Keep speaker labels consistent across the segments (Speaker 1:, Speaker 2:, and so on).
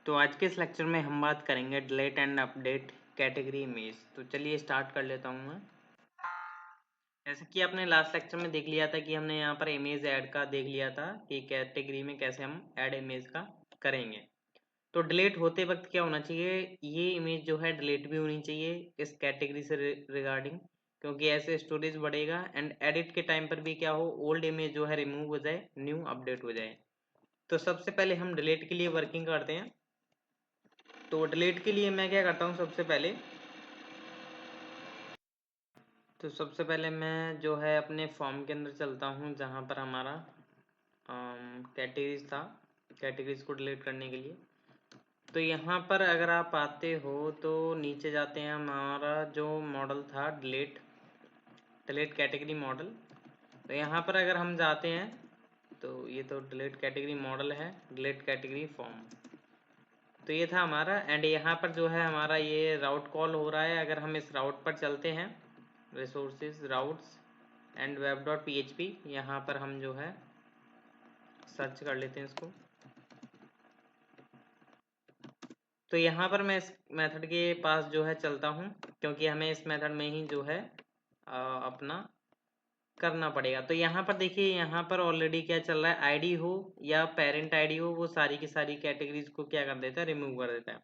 Speaker 1: तो आज के इस लेक्चर में हम बात करेंगे delete and update category image. तो चलिए स्टार्ट कर लेता हूँ मैं। जैसे कि आपने लास्ट लेक्चर में देख लिया था कि हमने यहाँ पर इमेज ऐड का देख लिया था कि कैटेगरी में कैसे हम ऐड इमेज का करेंगे। तो डिलीट होते वक्त क्या होना चाहिए, ये इमेज जो है डिलीट भी होनी चाहिए इस कैटेगरी से रिगार्डिंग, क्योंकि ऐसे स्टोरेज बढ़ेगा एंड एडिट के टाइम पर भी क्या हो, ओल्ड इमेज जो है रिमूव हो जाए, न्यू अपडेट हो जाए। तो सबसे पहले हम डिलीट के लिए वर्किंग करते हैं। तो डिलीट के लिए मैं क्या करता हूँ, सबसे पहले मैं जो है अपने फॉर्म के अंदर चलता हूँ जहाँ पर हमारा कैटेगरीज था, कैटेगरीज को डिलीट करने के लिए। तो यहाँ पर अगर आप आते हो तो नीचे जाते हैं, हमारा जो मॉडल था डिलीट कैटेगरी मॉडल। तो यहाँ पर अगर हम जाते हैं तो ये तो डिलीट कैटेगरी मॉडल है, डिलीट कैटेगरी फॉर्म, तो ये था हमारा। एंड यहाँ पर जो है हमारा ये राउट कॉल हो रहा है। अगर हम इस राउट पर चलते हैं, resources routes and web dot PHP, यहाँ पर हम जो है सर्च कर लेते हैं इसको। तो यहाँ पर मैं इस मेथड के पास जो है चलता हूँ, क्योंकि हमें इस मेथड में ही जो है अपना करना पड़ेगा। तो यहाँ पर देखिए, यहाँ पर ऑलरेडी क्या चल रहा है, आईडी हो या पेरेंट आईडी हो, वो सारी की सारी कैटेगरीज को क्या कर देता है, रिमूव कर देता है।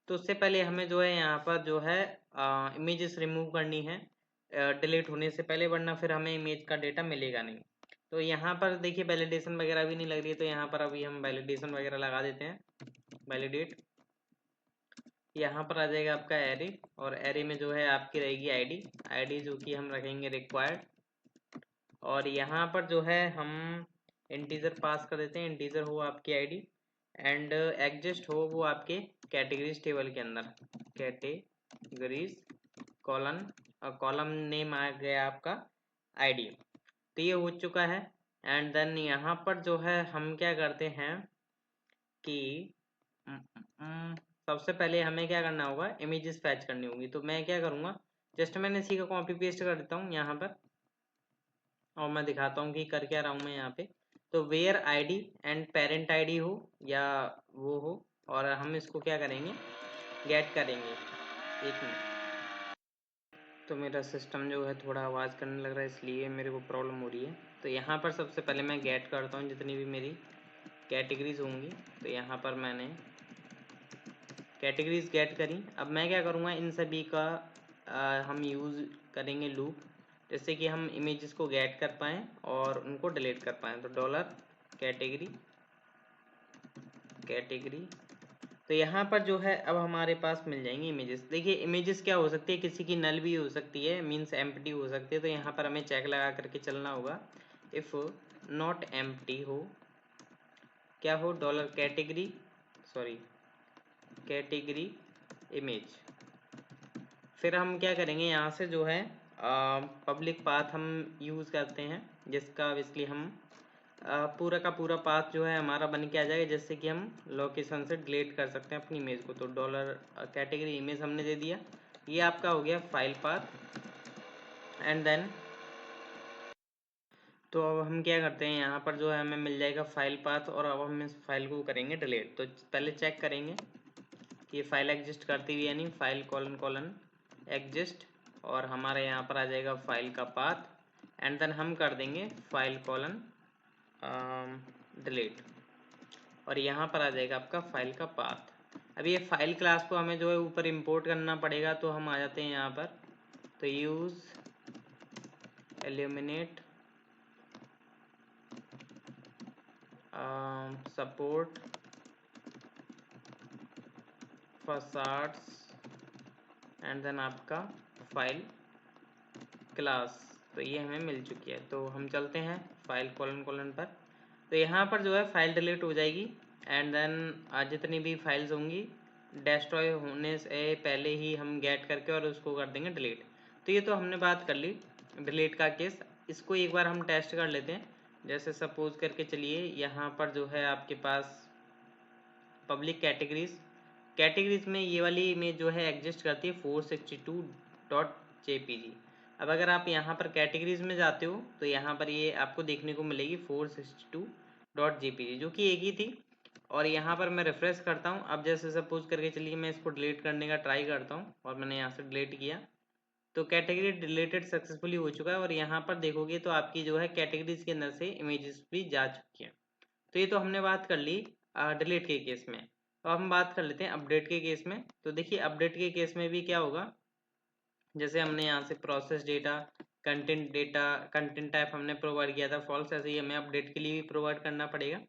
Speaker 1: तो उससे पहले हमें जो है यहाँ पर जो है इमेजेस रिमूव करनी है डिलीट होने से पहले, वरना फिर हमें इमेज का डेटा मिलेगा नहीं। तो यहाँ पर देखिए वैलिडेशन वगैरह भी नहीं लग रही है, तो यहाँ पर अभी हम वैलिडेशन वगैरह लगा देते हैं, वैलिडेट। यहाँ पर आ जाएगा आपका एरे, और एरे में जो है आपकी रहेगी आईडी जो कि हम रखेंगे रिक्वायर्ड। और यहाँ पर जो है हम इंटीजर पास कर देते हैं, इंटीजर हो आपकी आईडी एंड एग्जिस्ट हो वो आपके कैटेगरीज टेबल के अंदर, कैटेगरीज कॉलन, और कॉलम नेम आ गया आपका आईडी। तो ये हो चुका है। एंड देन यहाँ पर जो है हम क्या करते हैं कि सबसे पहले हमें क्या करना होगा, इमेजेस फैच करनी होगी। तो मैं क्या करूँगा, जस्ट मैंने इसी का कॉपी पेस्ट कर देता हूँ यहाँ पर, और मैं दिखाता हूँ कि कर क्या रहा हूँ मैं यहाँ पे। तो where ID and parent ID हो या वो हो, और हम इसको क्या करेंगे, गेट करेंगे। एक मिनट, तो मेरा सिस्टम जो है थोड़ा आवाज़ करने लग रहा है, इसलिए मेरे को प्रॉब्लम हो रही है। तो यहाँ पर सबसे पहले मैं गेट करता हूँ जितनी भी मेरी कैटेगरीज होंगी। तो यहाँ पर मैंने कैटेगरीज गेट करी। अब मैं क्या करूँगा, इन सभी का हम यूज़ करेंगे लूप, जिससे कि हम इमेजेस को गेट कर पाएँ और उनको डिलीट कर पाएँ। तो डॉलर कैटेगरी, तो यहाँ पर जो है अब हमारे पास मिल जाएंगी इमेजेस। देखिए इमेजेस क्या हो सकती है, किसी की नल भी हो सकती है, मीन्स एम्प्टी हो सकती है। तो यहाँ पर हमें चेक लगा करके चलना होगा, इफ़ नॉट एम्प्टी हो, क्या हो, dollar category, sorry category image. फिर हम क्या करेंगे, यहाँ से जो है पब्लिक पाथ हम यूज़ करते हैं, जिसका बेसिकली हम पूरा का पूरा पाथ जो है हमारा बन के आ जाएगा, जिससे कि हम लोकेशन से डिलीट कर सकते हैं अपनी इमेज को। तो डॉलर कैटेगरी इमेज हमने दे दिया, ये आपका हो गया फाइल पाथ। एंड देन तो अब हम क्या करते हैं, यहाँ पर जो है हमें मिल जाएगा फाइल पाथ, और अब हम इस फाइल को करेंगे डिलीट। तो पहले चेक करेंगे कि ये फाइल एग्जिस्ट करती हुई, यानी फाइल कोलन कोलन एग्जिस्ट, और हमारे यहाँ पर आ जाएगा फाइल का पाथ। एंड देन हम कर देंगे फाइल कोलन डिलीट, और यहाँ पर आ जाएगा आपका फाइल का पाथ। अब ये फाइल क्लास को हमें जो है ऊपर इंपोर्ट करना पड़ेगा। तो हम आ जाते हैं यहाँ पर, तो use eliminate support facades and then आपका फाइल क्लास। तो ये हमें मिल चुकी है। तो हम चलते हैं फाइल कोलन कोलन पर। तो यहाँ पर जो है फाइल डिलीट हो जाएगी, एंड देन जितनी भी फाइल्स होंगी डिस्ट्रॉय होने से पहले ही हम गेट करके और उसको कर देंगे डिलीट। तो ये तो हमने बात कर ली डिलीट का केस। इसको एक बार हम टेस्ट कर लेते हैं। जैसे सपोज करके चलिए, यहाँ पर जो है आपके पास पब्लिक कैटेगरीज में ये वाली इमेज जो है एग्जिस्ट करती है 462.jpg। अब अगर आप यहाँ पर कैटेगरीज में जाते हो तो यहाँ पर ये आपको देखने को मिलेगी 462.jpg, जो कि एक ही थी। और यहाँ पर मैं रिफ्रेश करता हूँ। अब जैसे सपोज करके चलिए मैं इसको डिलीट करने का ट्राई करता हूँ और मैंने यहाँ से डिलीट किया तो कैटेगरी डिलीटेड सक्सेसफुली हो चुका है। और यहाँ पर देखोगे तो आपकी जो है कैटेगरीज के अंदर से इमेजेस भी जा चुकी हैं। तो ये तो हमने बात कर ली डिलीट के केस में। तो अब हम बात कर लेते हैं अपडेट के केस में। तो देखिए अपडेट के केस में भी क्या होगा, जैसे हमने यहाँ से प्रोसेस डेटा कंटेंट टाइप हमने प्रोवाइड किया था फॉल्स, ऐसे ही हमें अपडेट के लिए भी प्रोवाइड करना पड़ेगा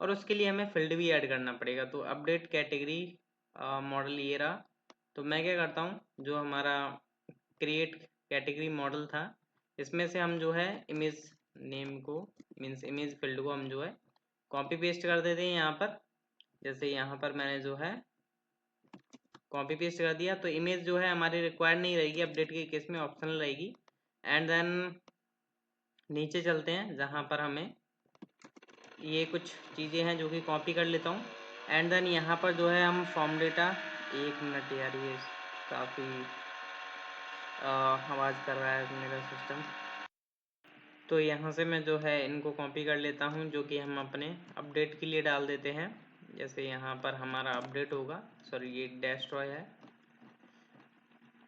Speaker 1: और उसके लिए हमें फील्ड भी ऐड करना पड़ेगा। तो अपडेट कैटेगरी मॉडल ये रहा। तो मैं क्या करता हूँ, जो हमारा क्रिएट कैटेगरी मॉडल था इसमें से हम जो है इमेज नेम को मीन्स इमेज फील्ड को हम जो है कॉपी पेस्ट कर देते हैं यहाँ पर। जैसे यहाँ पर मैंने जो है कॉपी पेस्ट कर दिया तो इमेज जो है हमारी रिक्वायर्ड नहीं रहेगी, अपडेट के केस में ऑप्शनल रहेगी। एंड देन नीचे चलते हैं जहाँ पर हमें ये कुछ चीज़ें हैं जो कि कॉपी कर लेता हूँ। एंड देन यहाँ पर जो है हम फॉर्म डेटा, एक मिनट यार ये काफ़ी आवाज़ कर रहा है मेरा सिस्टम। तो यहाँ से मैं जो है इनको कॉपी कर लेता हूँ जो कि हम अपने अपडेट के लिए डाल देते हैं। जैसे यहाँ पर हमारा अपडेट होगा, सॉरी ये डेस्ट्रॉय है,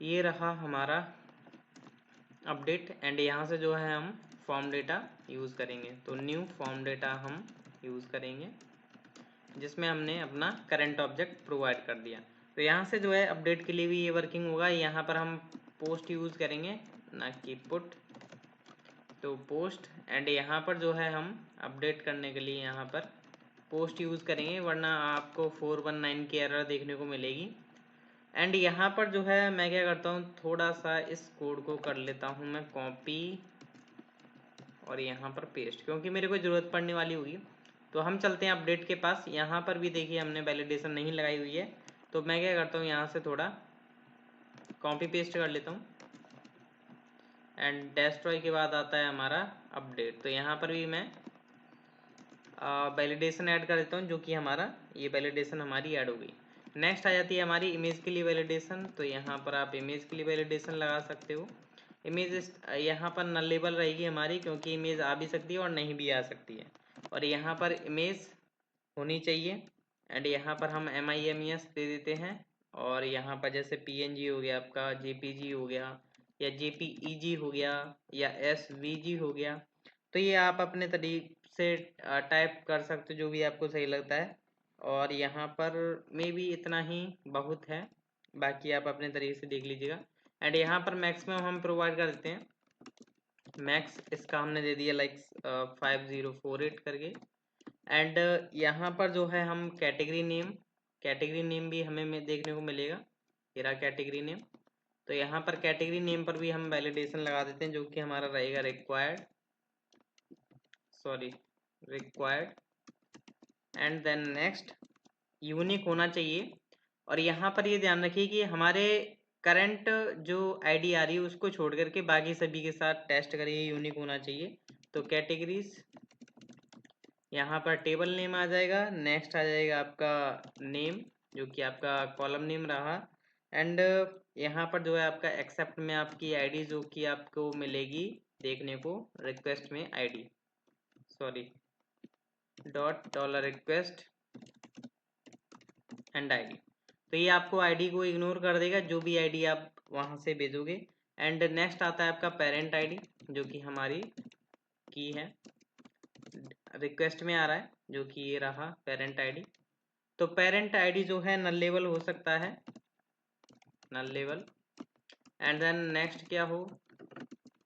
Speaker 1: ये रहा हमारा अपडेट। एंड यहाँ से जो है हम फॉर्म डेटा यूज़ करेंगे। तो न्यू फॉर्म डेटा हम यूज़ करेंगे जिसमें हमने अपना करंट ऑब्जेक्ट प्रोवाइड कर दिया। तो यहाँ से जो है अपडेट के लिए भी ये वर्किंग होगा। यहाँ पर हम पोस्ट यूज़ करेंगे ना कि पुट। तो पोस्ट एंड यहाँ पर जो है हम अपडेट करने के लिए यहाँ पर पोस्ट यूज़ करेंगे, वरना आपको 419 की एरर देखने को मिलेगी। एंड यहाँ पर जो है मैं क्या करता हूँ, थोड़ा सा इस कोड को कर लेता हूँ मैं कॉपी और यहाँ पर पेस्ट, क्योंकि मेरे को ज़रूरत पड़ने वाली होगी। तो हम चलते हैं अपडेट के पास। यहाँ पर भी देखिए हमने वैलिडेशन नहीं लगाई हुई है, तो मैं क्या करता हूँ यहाँ से थोड़ा कॉपी पेस्ट कर लेता हूँ। एंड डेस्ट्रॉय के बाद आता है हमारा अपडेट। तो यहाँ पर भी मैं वैलिडेशन ऐड कर देता हूँ, जो कि हमारा ये वैलिडेशन हमारी ऐड हो गई। नेक्स्ट आ जाती है हमारी इमेज के लिए वैलिडेशन। तो यहाँ पर आप इमेज के लिए वैलिडेशन लगा सकते हो। इमेज यहाँ पर नलेबल रहेगी हमारी, क्योंकि इमेज आ भी सकती है और नहीं भी आ सकती है। और यहाँ पर इमेज होनी चाहिए। एंड यहाँ पर हम MIMES दे देते हैं। और यहाँ पर जैसे PNG हो गया आपका, JPG हो गया या JPEG हो गया या SVG हो गया। तो ये आप अपने तरीके से टाइप कर सकते हो, जो भी आपको सही लगता है। और यहाँ पर मे भी इतना ही बहुत है, बाकी आप अपने तरीके से देख लीजिएगा। एंड यहाँ पर मैक्सिमम हम प्रोवाइड कर देते हैं। मैक्स इसका हमने दे दिया लाइक 5048 करके। एंड यहाँ पर जो है हम कैटेगरी नेम भी हमें देखने को मिलेगा, ये रहा कैटेगरी नेम। तो यहाँ पर कैटेगरी नेम पर भी हम वैलिडेशन लगा देते हैं, जो कि हमारा रहेगा required. And then next unique होना चाहिए। और यहाँ पर ये ध्यान रखिए कि हमारे करंट जो आईडी आ रही है उसको छोड़ करके बाकी सभी के साथ टेस्ट करिए, यूनिक होना चाहिए। तो कैटेगरीज, यहाँ पर टेबल नेम आ जाएगा। नेक्स्ट आ जाएगा आपका नेम, जो कि आपका कॉलम नेम रहा। एंड यहाँ पर जो है आपका एक्सेप्ट में आपकी आईडी जो कि आपको मिलेगी देखने को रिक्वेस्ट में आईडी, $रिक्वेस्ट एंड आईडी। तो ये आपको आईडी को इग्नोर कर देगा, जो भी आईडी आप वहाँ से भेजोगे। एंड नेक्स्ट आता है आपका पेरेंट आईडी, जो कि हमारी की है, रिक्वेस्ट में आ रहा है, जो कि ये रहा पेरेंट आईडी। तो पेरेंट आईडी जो है नल लेवल हो सकता है, नल लेवल। एंड देन नेक्स्ट क्या हो,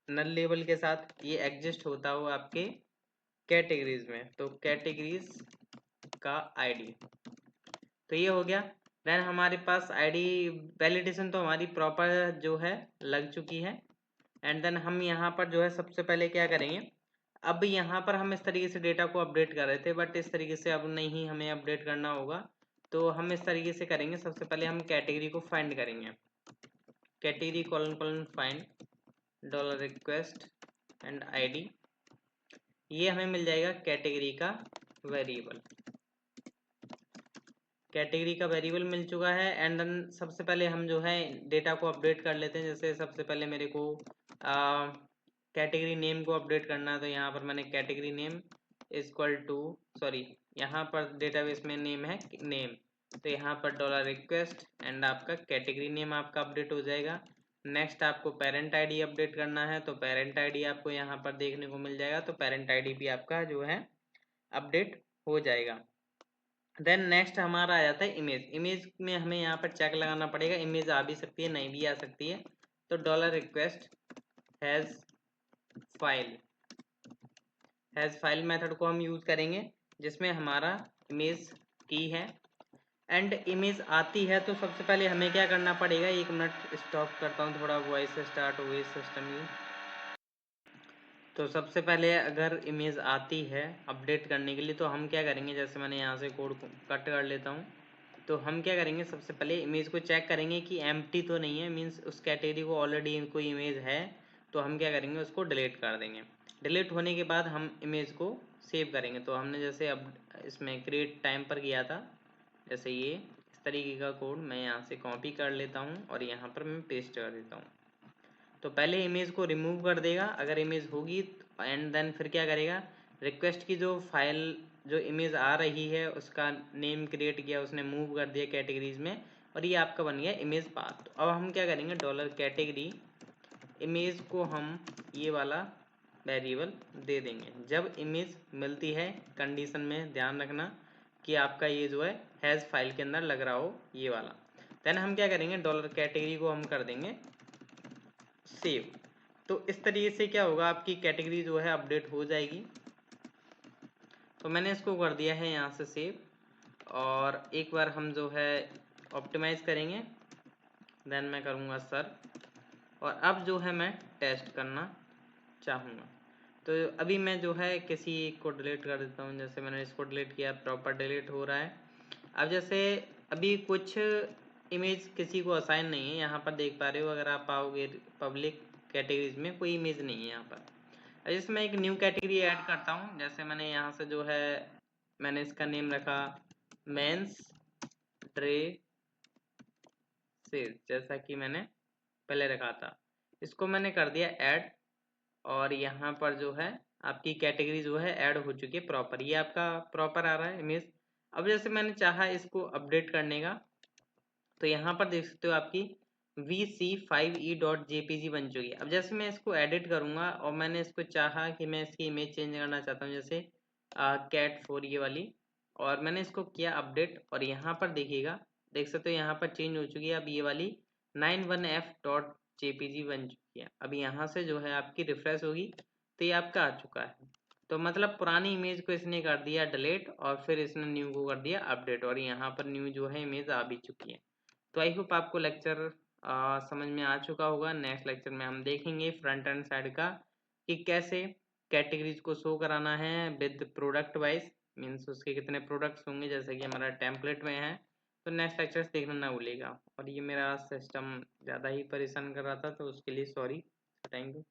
Speaker 1: नल लेवल के साथ ये एग्जिस्ट होता हो आपके कैटेगरीज में। तो कैटेगरीज का आईडी, तो ये हो गया। देन हमारे पास आईडी वैलिडेशन तो हमारी प्रॉपर जो है लग चुकी है। एंड देन हम यहाँ पर जो है सबसे पहले क्या करेंगे, अब यहाँ पर हम इस तरीके से डेटा को अपडेट कर रहे थे, बट इस तरीके से अब नहीं हमें अपडेट करना होगा। तो हम इस तरीके से करेंगे, सबसे पहले हम कैटेगरी को फाइंड करेंगे। Category : find $request and ID, ये हमें मिल जाएगा कैटेगरी का वेरिएबल। कैटेगरी का वेरिएबल मिल चुका है। एंड देन सबसे पहले हम जो है डेटा को अपडेट कर लेते हैं। जैसे सबसे पहले मेरे को कैटेगरी नेम को अपडेट करना है, तो यहाँ पर मैंने कैटेगरी नेम इक्वल टू यहाँ पर डेटाबेस में नेम है नेम, तो यहाँ पर डॉलर रिक्वेस्ट एंड आपका कैटेगरी नेम आपका अपडेट हो जाएगा। नेक्स्ट आपको पेरेंट आईडी अपडेट करना है, तो पेरेंट आईडी आपको यहाँ पर देखने को मिल जाएगा, तो पेरेंट आईडी भी आपका जो है अपडेट हो जाएगा। देन नेक्स्ट हमारा आ जाता है इमेज। इमेज में हमें यहाँ पर चेक लगाना पड़ेगा, इमेज आ भी सकती है नहीं भी आ सकती है, तो dollar request has file method को हम यूज़ करेंगे, जिसमें हमारा इमेज की है एंड इमेज आती है। तो सबसे पहले हमें क्या करना पड़ेगा, 1 मिनट स्टॉप करता हूँ, थोड़ा वॉइस स्टार्ट हो गई सिस्टम की। तो सबसे पहले अगर इमेज आती है अपडेट करने के लिए, तो हम क्या करेंगे, जैसे मैंने यहाँ से कोड कट कर लेता हूँ, तो हम क्या करेंगे, सबसे पहले इमेज को चेक करेंगे कि एम्प्टी तो नहीं है, मीन्स उस कैटेगरी को ऑलरेडी कोई इमेज है, तो हम क्या करेंगे, उसको डिलीट कर देंगे। डिलीट होने के बाद हम इमेज को सेव करेंगे। तो हमने जैसे अब इसमें क्रिएट टाइम पर किया था, जैसे ये इस तरीके का कोड मैं यहाँ से कॉपी कर लेता हूँ और यहाँ पर मैं पेस्ट कर देता हूँ। तो पहले इमेज को रिमूव कर देगा अगर इमेज होगी, एंड देन फिर क्या करेगा, रिक्वेस्ट की जो फाइल जो इमेज आ रही है उसका नेम क्रिएट किया, उसने मूव कर दिया कैटेगरीज में, और ये आपका बन गया इमेज पाथ। तो अब हम क्या करेंगे, डॉलर कैटेगरी इमेज को हम ये वाला वेरिएबल दे देंगे। जब इमेज मिलती है कंडीशन में ध्यान रखना कि आपका ये जो है हैज़ फाइल के अंदर लग रहा हो, ये वाला। देन हम क्या करेंगे, डॉलर कैटेगरी को हम कर देंगे सेव। तो इस तरीके से क्या होगा, आपकी कैटेगरी जो है अपडेट हो जाएगी। तो मैंने इसको कर दिया है यहाँ से सेव, और एक बार हम जो है ऑप्टिमाइज़ करेंगे, देन मैं करूँगा सर, और अब जो है मैं टेस्ट करना चाहूँगा। तो अभी मैं जो है किसी को डिलीट कर देता हूँ, जैसे मैंने इसको डिलीट किया, प्रॉपर डिलीट हो रहा है। अब जैसे अभी कुछ इमेज किसी को असाइन नहीं है, यहाँ पर देख पा रहे हो, अगर आप पाओगे पब्लिक कैटेगरीज में कोई इमेज नहीं है यहाँ पर। जैसे मैं एक न्यू कैटेगरी ऐड करता हूँ, जैसे मैंने यहाँ से जो है मैंने इसका नेम रखा मेंस ड्रेसेस, जैसा कि मैंने पहले रखा था, इसको मैंने कर दिया ऐड, और यहाँ पर जो है आपकी कैटेगरी जो है ऐड हो चुकी है प्रॉपर, ये आपका प्रॉपर आ रहा है इमेज। अब जैसे मैंने चाहा इसको अपडेट करने का, तो यहाँ पर देख सकते हो आपकी vc5e.jpg बन चुकी है। अब जैसे मैं इसको एडिट करूँगा और मैंने इसको चाहा कि मैं इसकी इमेज चेंज करना चाहता हूँ, जैसे cat4 ये वाली, और मैंने इसको किया अपडेट, और यहाँ पर देखिएगा, देख सकते हो यहाँ पर चेंज हो चुकी है। अब ये वाली 91f.jpg बन चुकी है। अब यहाँ से जो है आपकी रिफ्रेश होगी तो ये आपका आ चुका है। तो मतलब पुरानी इमेज को इसने कर दिया डिलीट, और फिर इसने न्यू को कर दिया अपडेट, और यहाँ पर न्यू जो है इमेज आ भी चुकी है। तो आई होप आपको लेक्चर समझ में आ चुका होगा। नेक्स्ट लेक्चर में हम देखेंगे फ्रंट एंड साइड का कि कैसे कैटेगरीज को शो कराना है विद प्रोडक्ट वाइज, मीन्स उसके कितने प्रोडक्ट्स होंगे, जैसे कि हमारा टेम्पलेट में है। तो नेक्स्ट लेक्चर देखना ना भूलिएगा। और ये मेरा सिस्टम ज़्यादा ही परेशान कर रहा था, तो उसके लिए सॉरी, थैंक यू।